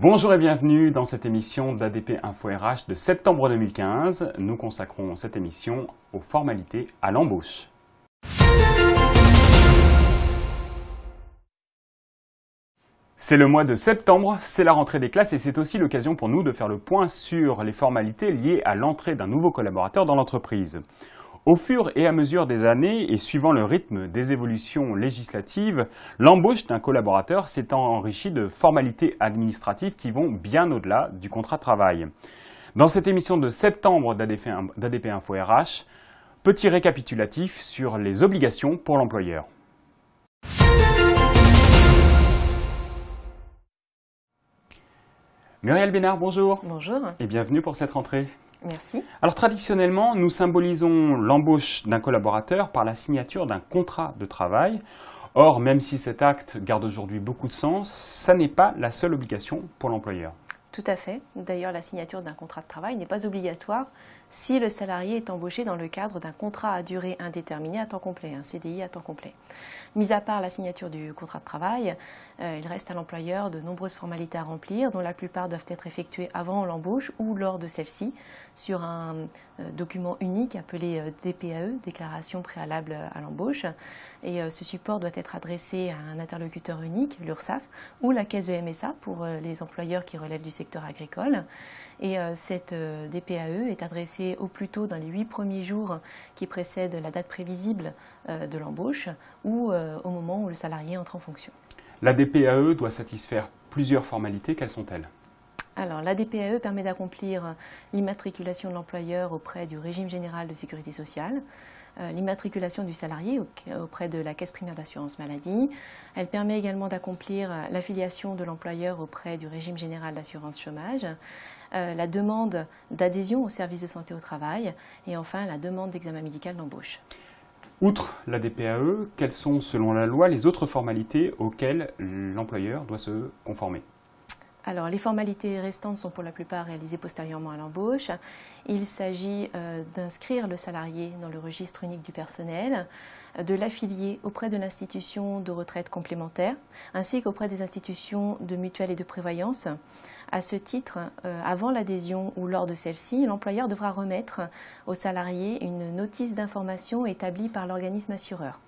Bonjour et bienvenue dans cette émission d'ADP Info RH de septembre 2015. Nous consacrons cette émission aux formalités à l'embauche. C'est le mois de septembre, c'est la rentrée des classes et c'est aussi l'occasion pour nous de faire le point sur les formalités liées à l'entrée d'un nouveau collaborateur dans l'entreprise. Au fur et à mesure des années et suivant le rythme des évolutions législatives, l'embauche d'un collaborateur s'est enrichie de formalités administratives qui vont bien au-delà du contrat de travail. Dans cette émission de septembre d'ADP Info RH, petit récapitulatif sur les obligations pour l'employeur. Muriel Bénard, bonjour. Bonjour. Et bienvenue pour cette rentrée. Merci. Alors traditionnellement, nous symbolisons l'embauche d'un collaborateur par la signature d'un contrat de travail. Or, même si cet acte garde aujourd'hui beaucoup de sens, ça n'est pas la seule obligation pour l'employeur. Tout à fait. D'ailleurs, la signature d'un contrat de travail n'est pas obligatoire si le salarié est embauché dans le cadre d'un contrat à durée indéterminée à temps complet, un CDI à temps complet. Mis à part la signature du contrat de travail, il reste à l'employeur de nombreuses formalités à remplir, dont la plupart doivent être effectuées avant l'embauche ou lors de celle-ci, sur un document unique appelé DPAE, Déclaration préalable à l'embauche. Et ce support doit être adressé à un interlocuteur unique, l'URSSAF, ou la caisse de MSA pour les employeurs qui relèvent du secteur agricole. Et cette DPAE est adressée au plus tôt dans les 8 premiers jours qui précèdent la date prévisible de l'embauche ou au moment où le salarié entre en fonction. La DPAE doit satisfaire plusieurs formalités. Quelles sont-elles ? Alors, la DPAE permet d'accomplir l'immatriculation de l'employeur auprès du régime général de sécurité sociale, l'immatriculation du salarié auprès de la caisse primaire d'assurance maladie. Elle permet également d'accomplir l'affiliation de l'employeur auprès du régime général d'assurance chômage, la demande d'adhésion au service de santé au travail et enfin la demande d'examen médical d'embauche. Outre la DPAE, quelles sont selon la loi les autres formalités auxquelles l'employeur doit se conformer ? Alors, les formalités restantes sont pour la plupart réalisées postérieurement à l'embauche. Il s'agit d'inscrire le salarié dans le registre unique du personnel, de l'affilier auprès de l'institution de retraite complémentaire, ainsi qu'auprès des institutions de mutuelle et de prévoyance. À ce titre, avant l'adhésion ou lors de celle-ci, l'employeur devra remettre au salarié une notice d'information établie par l'organisme assureur.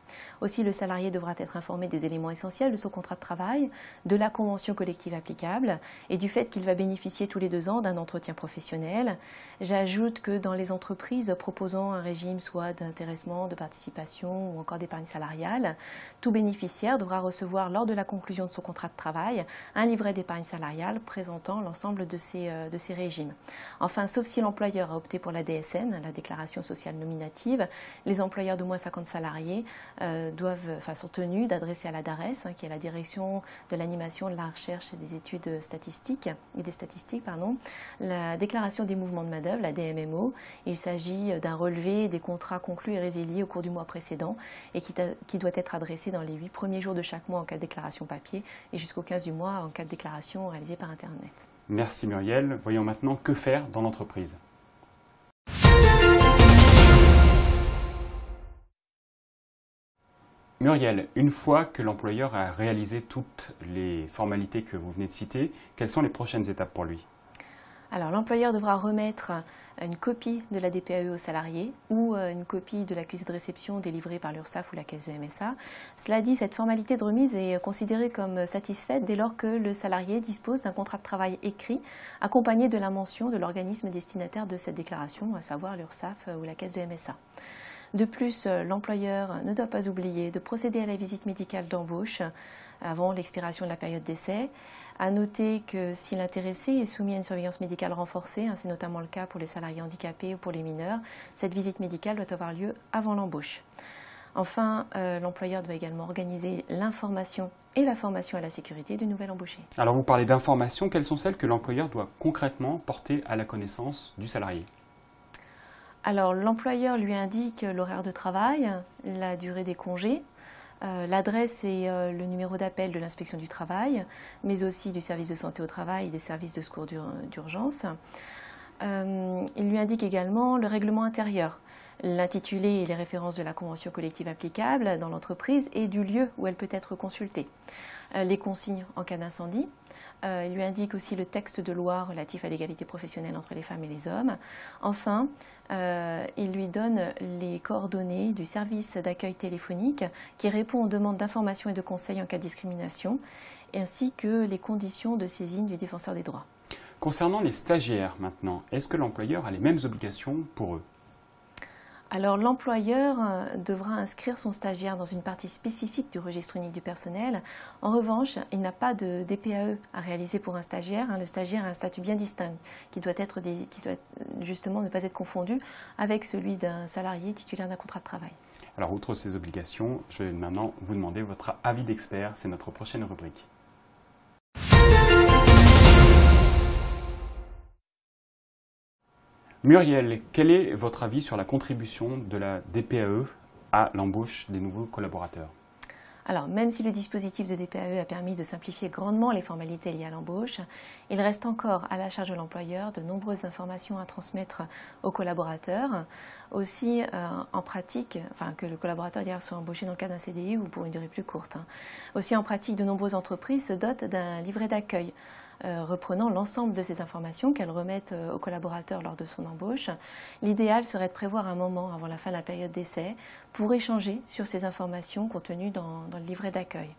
Aussi, le salarié devra être informé des éléments essentiels de son contrat de travail, de la convention collective applicable et du fait qu'il va bénéficier tous les 2 ans d'un entretien professionnel. J'ajoute que dans les entreprises proposant un régime soit d'intéressement, de participation ou encore d'épargne salariale, tout bénéficiaire devra recevoir lors de la conclusion de son contrat de travail un livret d'épargne salariale présentant l'ensemble de ces régimes. Enfin, sauf si l'employeur a opté pour la DSN, la déclaration sociale nominative, les employeurs de moins 50 salariés sont tenus d'adresser à la DARES, qui est la direction de l'animation, de la recherche et des études statistiques, la déclaration des mouvements de main-d'œuvre, la DMMO. Il s'agit d'un relevé des contrats conclus et résiliés au cours du mois précédent et qui doit être adressé dans les 8 premiers jours de chaque mois en cas de déclaration papier et jusqu'au 15 du mois en cas de déclaration réalisée par Internet. Merci Muriel. Voyons maintenant que faire dans l'entreprise. Muriel, une fois que l'employeur a réalisé toutes les formalités que vous venez de citer, quelles sont les prochaines étapes pour lui ? Alors, l'employeur devra remettre une copie de la DPAE au salarié ou une copie de l'accusé de réception délivrée par l'URSSAF ou la caisse de MSA. Cela dit, cette formalité de remise est considérée comme satisfaite dès lors que le salarié dispose d'un contrat de travail écrit accompagné de la mention de l'organisme destinataire de cette déclaration, à savoir l'URSSAF ou la caisse de MSA. De plus, l'employeur ne doit pas oublier de procéder à la visite médicale d'embauche avant l'expiration de la période d'essai. À noter que si l'intéressé est soumis à une surveillance médicale renforcée, c'est notamment le cas pour les salariés handicapés ou pour les mineurs, cette visite médicale doit avoir lieu avant l'embauche. Enfin, l'employeur doit également organiser l'information et la formation à la sécurité du nouvel embauché. Alors vous parlez d'informations, quelles sont celles que l'employeur doit concrètement porter à la connaissance du salarié ? Alors, l'employeur lui indique l'horaire de travail, la durée des congés, l'adresse et le numéro d'appel de l'inspection du travail, mais aussi du service de santé au travail et des services de secours d'urgence. Il lui indique également le règlement intérieur, l'intitulé et les références de la convention collective applicable dans l'entreprise et du lieu où elle peut être consultée. Les consignes en cas d'incendie, Il lui indique aussi le texte de loi relatif à l'égalité professionnelle entre les femmes et les hommes. Enfin, il lui donne les coordonnées du service d'accueil téléphonique qui répond aux demandes d'information et de conseils en cas de discrimination, ainsi que les conditions de saisine du défenseur des droits. Concernant les stagiaires maintenant, est-ce que l'employeur a les mêmes obligations pour eux? Alors l'employeur devra inscrire son stagiaire dans une partie spécifique du registre unique du personnel. En revanche, il n'a pas de DPAE à réaliser pour un stagiaire. Le stagiaire a un statut bien distinct qui doit justement ne pas être confondu avec celui d'un salarié titulaire d'un contrat de travail. Alors outre ces obligations, je vais maintenant vous demander votre avis d'expert. C'est notre prochaine rubrique. Muriel, quel est votre avis sur la contribution de la DPAE à l'embauche des nouveaux collaborateurs? Alors, même si le dispositif de DPAE a permis de simplifier grandement les formalités liées à l'embauche, il reste encore à la charge de l'employeur de nombreuses informations à transmettre aux collaborateurs. Aussi, en pratique, que le collaborateur soit embauché dans le cadre d'un CDI ou pour une durée plus courte. Aussi, en pratique, de nombreuses entreprises se dotent d'un livret d'accueil reprenant l'ensemble de ces informations qu'elles remettent aux collaborateurs lors de son embauche. L'idéal serait de prévoir un moment avant la fin de la période d'essai pour échanger sur ces informations contenues dans le livret d'accueil.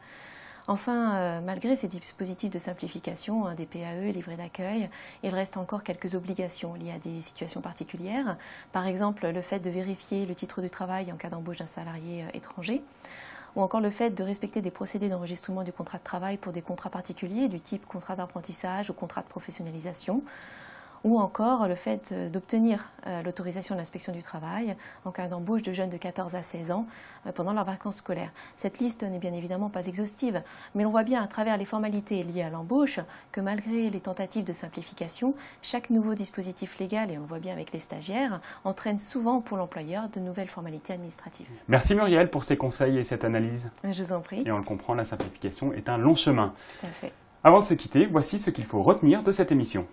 Enfin, malgré ces dispositifs de simplification, DPAE, livret d'accueil, il reste encore quelques obligations liées à des situations particulières. Par exemple, le fait de vérifier le titre du travail en cas d'embauche d'un salarié étranger, ou encore le fait de respecter des procédés d'enregistrement du contrat de travail pour des contrats particuliers du type contrat d'apprentissage ou contrat de professionnalisation, ou encore le fait d'obtenir l'autorisation de l'inspection du travail en cas d'embauche de jeunes de 14 à 16 ans pendant leurs vacances scolaires. Cette liste n'est bien évidemment pas exhaustive, mais l'on voit bien à travers les formalités liées à l'embauche que malgré les tentatives de simplification, chaque nouveau dispositif légal, et on le voit bien avec les stagiaires, entraîne souvent pour l'employeur de nouvelles formalités administratives. Merci Muriel pour ces conseils et cette analyse. Je vous en prie. Et on le comprend, la simplification est un long chemin. Tout à fait. Avant de se quitter, voici ce qu'il faut retenir de cette émission.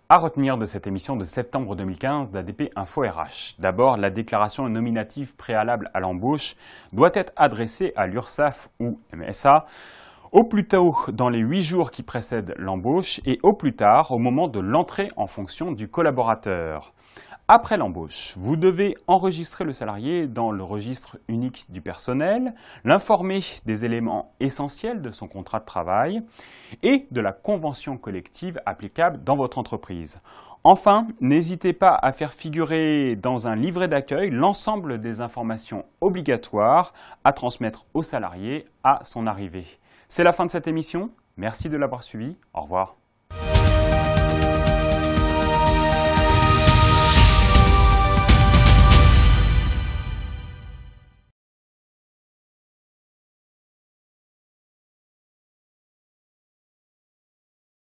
À retenir de cette émission de septembre 2015 d'ADP Info RH. D'abord, la déclaration nominative préalable à l'embauche doit être adressée à l'URSSAF ou MSA au plus tôt dans les 8 jours qui précèdent l'embauche et au plus tard au moment de l'entrée en fonction du collaborateur. Après l'embauche, vous devez enregistrer le salarié dans le registre unique du personnel, l'informer des éléments essentiels de son contrat de travail et de la convention collective applicable dans votre entreprise. Enfin, n'hésitez pas à faire figurer dans un livret d'accueil l'ensemble des informations obligatoires à transmettre au salarié à son arrivée. C'est la fin de cette émission. Merci de l'avoir suivi. Au revoir.